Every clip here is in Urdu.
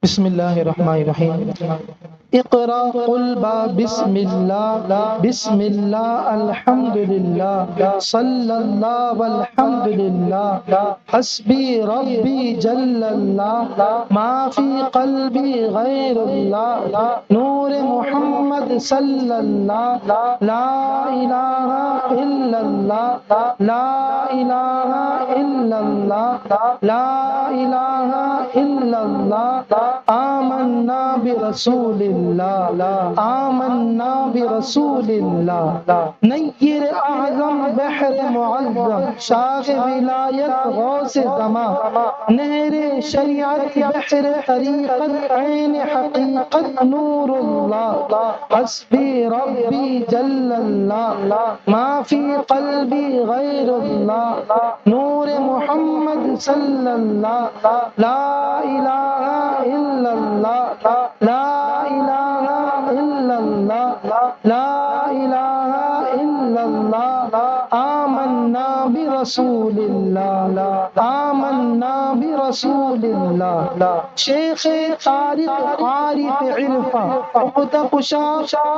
بسم اللہ الرحمن الرحیم اقرا قل بسم اللہ بسم اللہ الحمدللہ صلی اللہ والحمد للہ حسبی ربی جل اللہ ما فی قلبی غیر اللہ نور محمد صلی اللہ لا الہ الا اللہ لا الہ الا اللہ لا الہ الا اللہ آمنا برسول اللہ آمنا برسول اللہ نیر اعظم بحر معظم شاغ ولایت غوث زمان نہر شریعت بحر طریقت عین حقیقت نور اللہ حسبی ربی جل اللہ ما فی قلبی غیر اللہ نور محمد صلی اللہ لا الہ الا اللہ لا الہ الا اللہ لا الہ الا اللہ آمنا برسول اللہ آمنا برسول اللہ شیخ طارق عارف عرفہ عقد کشا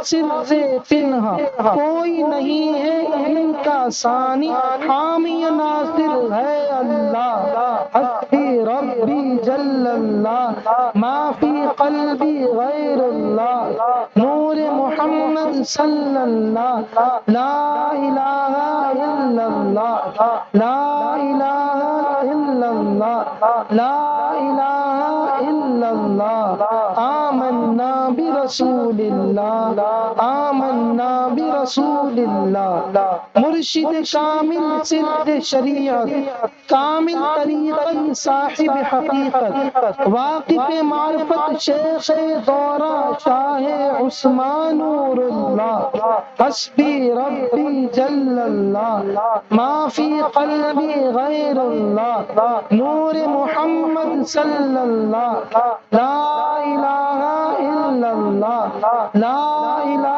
سر پنہا کوئی نہیں ہے ان کا ثانی حامی ناصر ہے اللہ حسبی ربی جل اللہ ما فی قلبی غیر اللہ نور محمد صلی اللہ لا الہ الا اللہ لا الہ الا اللہ لا الہ الا اللہ آمنا برسول اللہ آمنا برسول اللہ مرشد کامل صدق شریعت کامل طریقت صاحب حقیقت واقف معرفت شیخ دورہ شاہ عثمان نور اللہ حسبی ربی جل اللہ ما فی قلبی غیر اللہ نور محمد صلی اللہ لا الہ الا اللہ لا الہ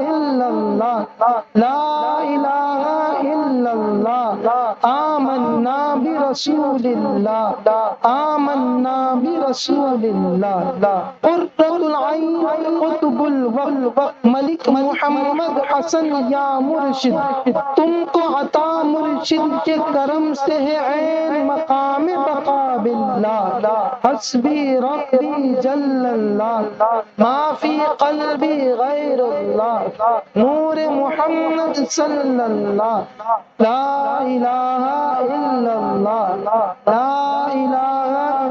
الا اللہ لا الہ الا اللہ آمنا برسول اللہ آمنا برسول اللہ قرۃ العین قطب الوقت ملک محمد حسن یا مرشد تم کو عطا مرشد کے کرم سے ہے عین مقام بقا باللہ حسبی ربی جل اللہ ما فی قلبی غیر اللہ نور محمد صلی اللہ لا الہ الا اللہ لا الہ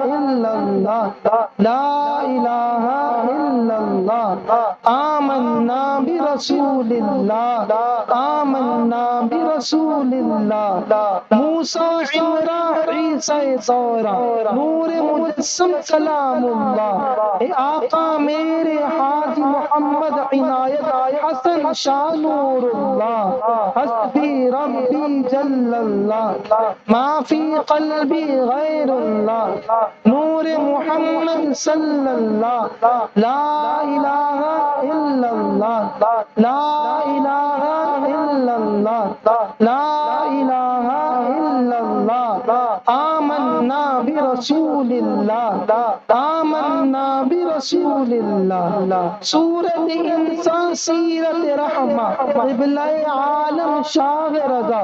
الا اللہ لا الہ الا اللہ آمنا برسول اللہ آمنا برسول اللہ موسیٰ عمران عیسیٰ زورا نور مجسم کلام اللہ اے آقا میرے حاجی محمد عنایت حسن شاہ نور اللہ حسبی ربی جل اللہ ما فی قلبی غیر اللہ نور محمد صلی اللہ لا الہ الا اللہ لا الہ الا اللہ لا الہ الا اللہ آمنا برسول اللہ آمنا برسول اللہ سورۃ انسان سیرت رحمہ قبلہ عالم شاہ رضا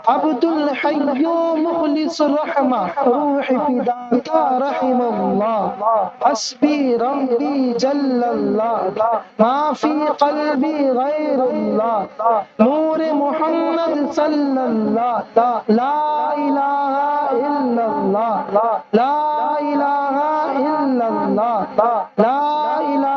عبد الحی مخلص رحمہ روح فداکا رحم اللہ حسبی ربی جل اللہ ما فی قلبی غیر اللہ نور محمد صلی اللہ لا الہ الا اللہ لا الہ الا اللہ لا الہ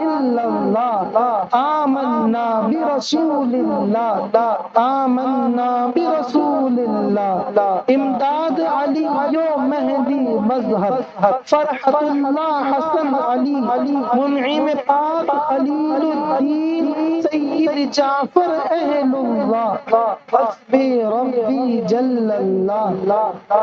الا اللہ آمنا برسول اللہ آمنا برسول اللہ امداد علی و مہدی مظہر فرحت اللہ حسن علی منعم پاک خلیل الدین سید جعفر اہل اللہ حسبی ربی جل اللہ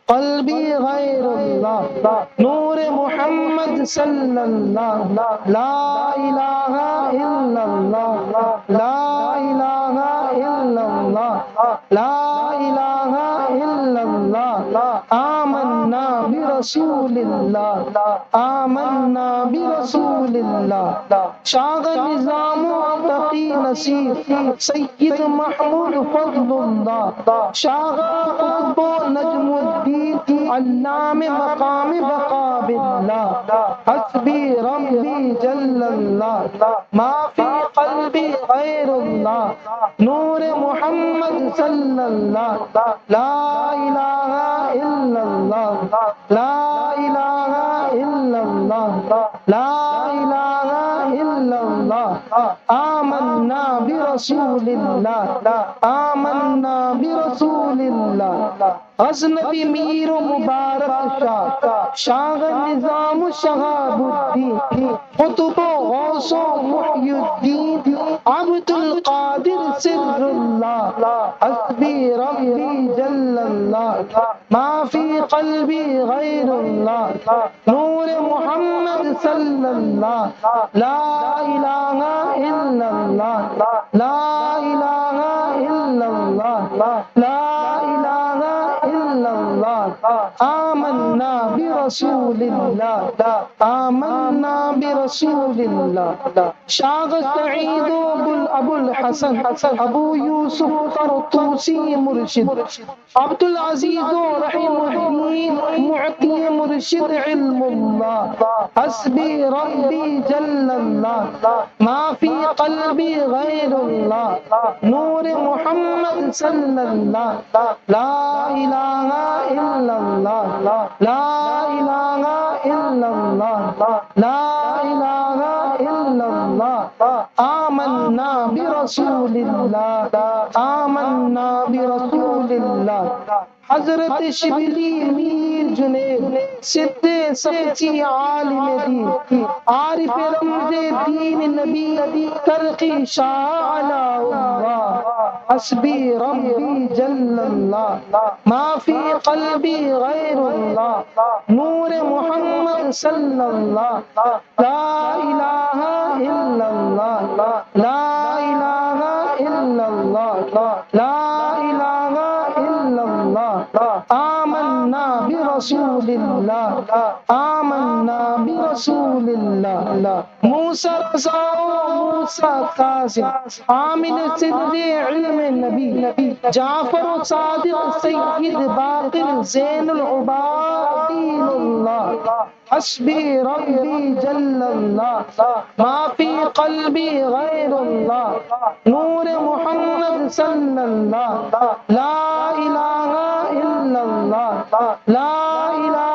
قلبی غیر اللہ نور محمد صلی اللہ لا الہ الا اللہ لا الہ الا اللہ لا الہ الا اللہ آمنا برسول اللہ آمنا برسول اللہ شاغ نظام و تقی نصیر سید محمود فضل اللہ شاغ قطب و نجم الدین علام مقام بقا باللہ حسبی ربی جل اللہ ما فی قلبی غیر اللہ نور محمد صلی اللہ لا الہ الا اللہ لا الہ الا اللہ لا الہ الا اللہ آمنا برسول اللہ آمنا برسول اللہ غزنوی میر و مبارک شاہ شاہ نظام شہاب الدین قطب و غوث و محی الدین عبد القادر سر اللہ حسبی ربی جل اللہ ما فی قلبی غیر اللہ نور محمد صلی اللہ لا الہ الا اللہ لا الہ الا اللہ لا الہ الا اللہ آمنا برسول اللہ آمنا برسول اللہ شاغ سعید ابو الحسن ابو یوسف طرطوسی مرشد عبد العزیز رحیم الدین معطی مرشد علم اللہ حسبی ربی جل اللہ ما فی قلبی غیر اللہ نور محمد صلی اللہ لا الہ الا اللہ لا الہ الا اللہ لا الہ الا اللہ آمنا برسول اللہ آمنا برسول اللہ حضرت شبلی میر جنید صد سچی عالم دین عارف رمز دین نبی ترقی شاہ علا اللہ حسبی ربی جل اللہ ما فی قلبی غیر اللہ نور محمد صلی اللہ لا الہ الا اللہ لا الہ الا اللہ لا الہ الا اللہ آمنا برسول اللہ آمنا برسول اللہ موسیٰ رضا موسیٰ کاظم عامل صدر علم نبی جعفر صادق سید باقر زین العبادین اللہ حسبی ربی جل اللہ ما فی قلبی غیر اللہ نور محمد صلی اللہ لا الہ الا اللہ لا الہ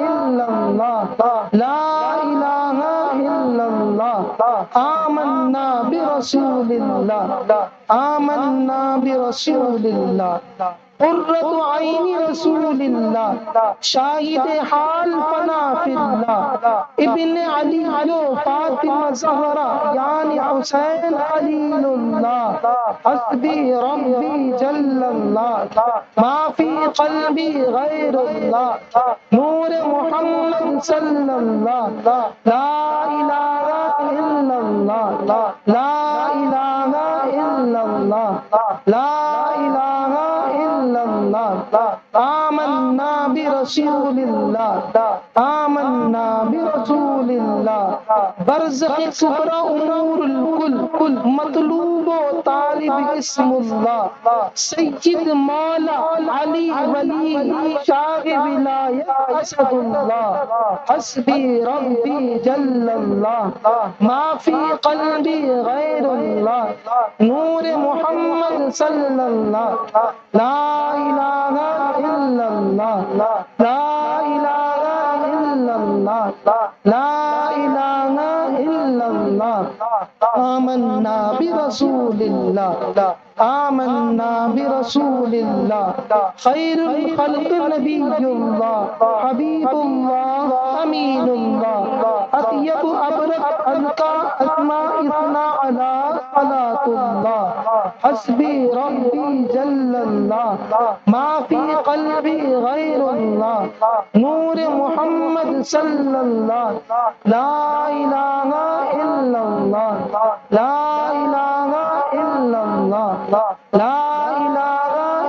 الا اللہ لا الہ الا اللہ آمنا برسول اللہ آمنا برسول اللہ قرۃ عین رسول اللہ شاہد حال فنا فی اللہ ابن علی و فاطمہ زہرا یعنی حسین خلیل اللہ حسبی ربی جل اللہ ما فی قلبی غیر اللہ نور محمد صلی اللہ لا الہ الا اللہ لا الہ الا اللہ لا الہ الا اللہ آمنا برسول اللہ آمنا برسول اللہ برزخ کبری امور الکل مطلوب و طالب اسم اللہ سید مولا علی ولی شاہ ولایت اسد اللہ حسبی ربی جل اللہ ما فی قلبی غیر اللہ نور محمد صلی اللہ لا الہ الا اللہ لا الہ الا اللہ لا الہ الا اللہ آمنا برسول اللہ آمنا برسول اللہ خیر الخلق نبی اللہ حبیب اللہ امین اللہ اطیب ابرک ازکا اسماء اثنا علی صلاة اللہ حسبی ربی جل اللہ ما فی قلبی غیر اللہ نور محمد صلی اللہ لا الہ الا اللہ لا الہ الا اللہ لا الہ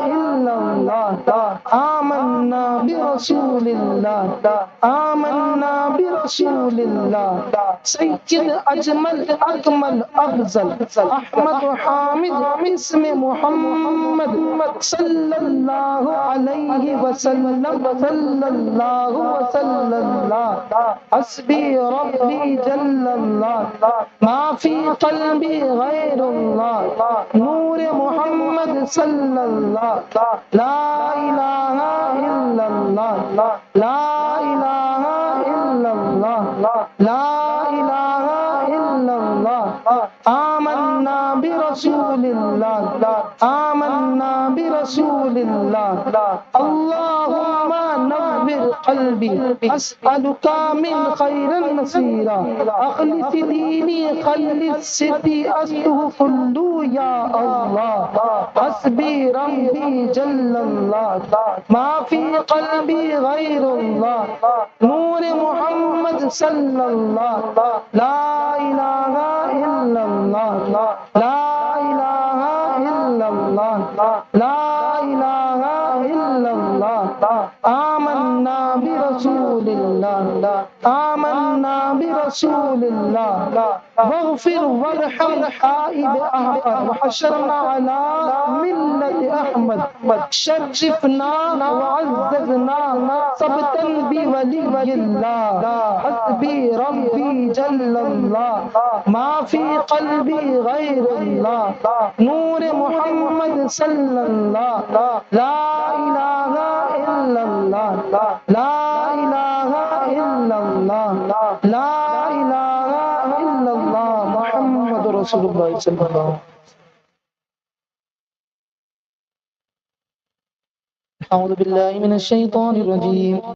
الا اللہ آمنا برسول اللہ آمنا برسول اللہ سید اجمل اکمل افضل احمد حامد اسم محمد صلی اللہ علیہ وسلم صلی اللہ وسلم حسبی ربی جل اللہ ما فی قلبی غیر اللہ نور محمد صلی اللہ لا الہ الا اللہ لا الہ الا اللہ لا الہ الا اللہ آمنا برسول اللہ آمنا برسول اللہ اللہم نور قلبی اسألک من خیر النصیرہ اخلص دینی خلص ستی اسلح کلو یا اللہ حسبی ربی جل اللہ ما فی قلبی غیر اللہ نور محمد صلی اللہ لا الہ الا اللہ لا الہ الا اللہ لا الہ الا اللہ آمنا برسول اللہ آمنا برسول اللہ واغفر وارحم حائب احمد وحشرنا على ملة احمد شرفنا وعززنا ثبتا بولی اللہ حسبی ربی جل اللہ ما فی قلبی غیر اللہ نور محمد صلی اللہ لا الہ الا اللہ لا الہ الا اللہ لا الہ الا اللہ محمد رسول اللہ صلی اللہ علیہ وسلم اعوذ باللہ من الشیطان الرجیم